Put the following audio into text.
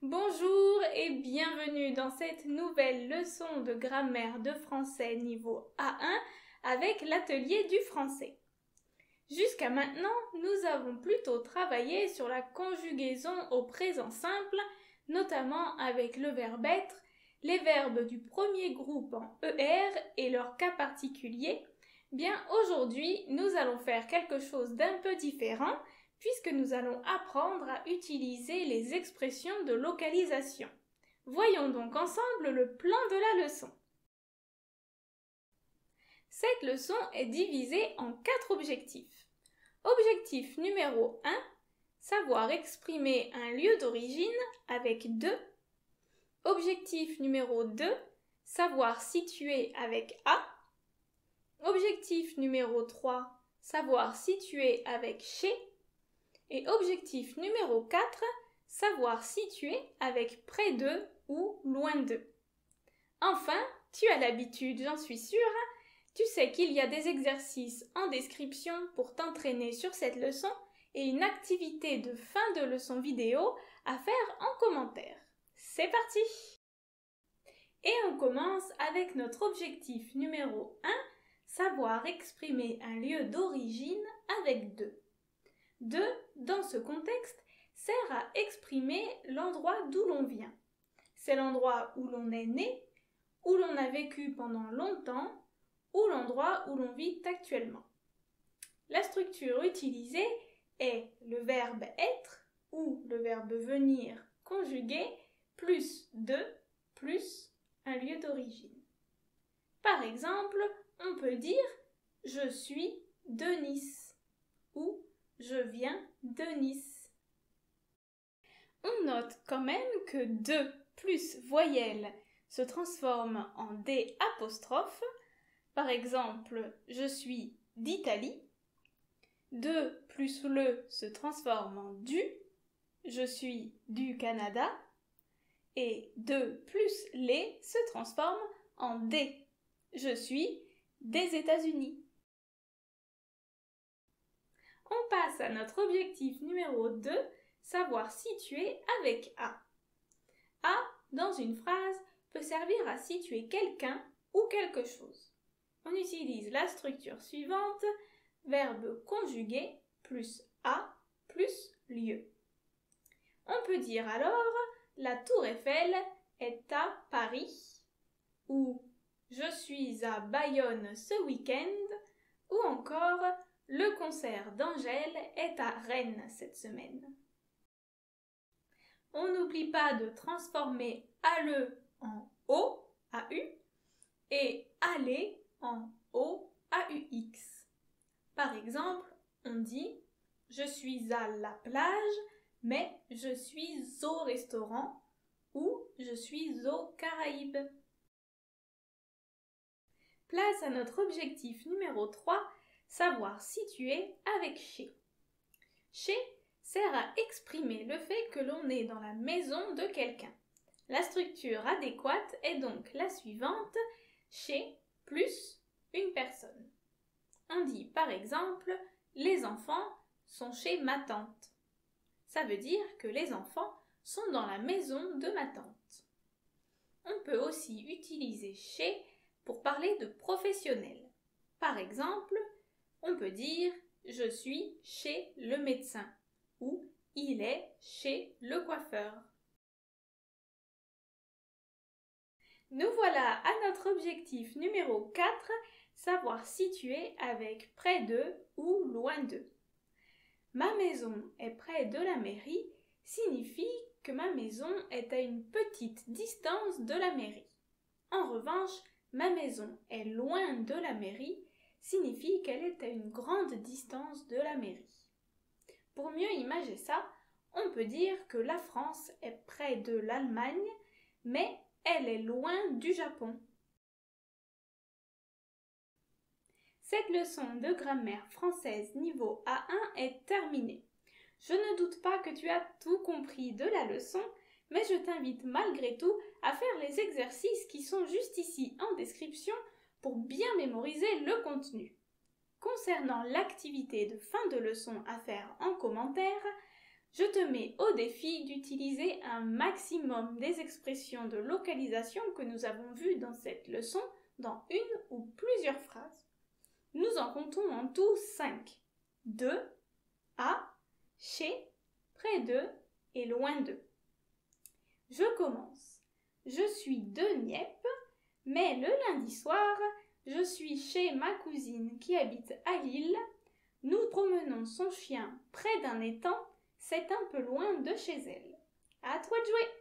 Bonjour et bienvenue dans cette nouvelle leçon de grammaire de français niveau A1 avec l'atelier du français. Jusqu'à maintenant, nous avons plutôt travaillé sur la conjugaison au présent simple, notamment avec le verbe être, les verbes du premier groupe en ER et leurs cas particuliers. Bien, aujourd'hui, nous allons faire quelque chose d'un peu différent puisque nous allons apprendre à utiliser les expressions de localisation. Voyons donc ensemble le plan de la leçon. Cette leçon est divisée en 4 objectifs. Objectif numéro 1, savoir exprimer un lieu d'origine avec de. Objectif numéro 2, savoir situer avec a. Objectif numéro 3, savoir situer avec chez. Et objectif numéro 4, savoir situer avec près de ou loin de. Enfin, tu as l'habitude, j'en suis sûre, tu sais qu'il y a des exercices en description pour t'entraîner sur cette leçon et une activité de fin de leçon vidéo à faire en commentaire. C'est parti! Et on commence avec notre objectif numéro 1, savoir exprimer un lieu d'origine avec de. De, dans ce contexte, sert à exprimer l'endroit d'où l'on vient. C'est l'endroit où l'on est né, où l'on a vécu pendant longtemps, ou l'endroit où l'on vit actuellement. La structure utilisée est le verbe être ou le verbe venir conjugué plus de plus un lieu d'origine. Par exemple, on peut dire « Je suis de Nice » ou « Je viens de Nice ». On note quand même que de plus voyelle se transforme en d apostrophe. Par exemple, je suis d'Italie. De plus le se transforme en du. Je suis du Canada. Et de plus les se transforme en des. Je suis des États-Unis. On passe à notre objectif numéro 2, savoir situer avec a. A, dans une phrase, peut servir à situer quelqu'un ou quelque chose. On utilise la structure suivante, verbe conjugué plus a plus lieu. On peut dire alors la tour Eiffel est à Paris ou je suis à Bayonne ce week-end ou encore le concert d'Angèle est à Rennes cette semaine. On n'oublie pas de transformer ALE en O, AU, et aller en O, AUX. Par exemple, on dit « Je suis à la plage, mais je suis au restaurant » ou « Je suis aux Caraïbes ». Place à notre objectif numéro 3, savoir situer avec chez. Chez sert à exprimer le fait que l'on est dans la maison de quelqu'un. La structure adéquate est donc la suivante, chez plus une personne. On dit par exemple, les enfants sont chez ma tante. Ça veut dire que les enfants sont dans la maison de ma tante. On peut aussi utiliser chez pour parler de professionnels. Par exemple, on peut dire je suis chez le médecin ou il est chez le coiffeur. Nous voilà à notre objectif numéro 4, savoir situer avec près de ou loin de. Ma maison est près de la mairie signifie que ma maison est à une petite distance de la mairie. En revanche, ma maison est loin de la mairie signifie qu'elle est à une grande distance de la mairie. Pour mieux imager ça, on peut dire que la France est près de l'Allemagne, mais elle est loin du Japon. Cette leçon de grammaire française niveau A1 est terminée. Je ne doute pas que tu as tout compris de la leçon, mais je t'invite malgré tout à faire les exercices qui sont juste ici en description pour bien mémoriser le contenu. Concernant l'activité de fin de leçon à faire en commentaire, Je te mets au défi d'utiliser un maximum des expressions de localisation que nous avons vues dans cette leçon dans une ou plusieurs phrases. Nous en comptons en tout 5. De, à, chez, près de et loin de. Je commence. Je suis de Nieppe, mais le lundi soir, je suis chez ma cousine qui habite à Lille. Nous promenons son chien près d'un étang, c'est un peu loin de chez elle. À toi de jouer!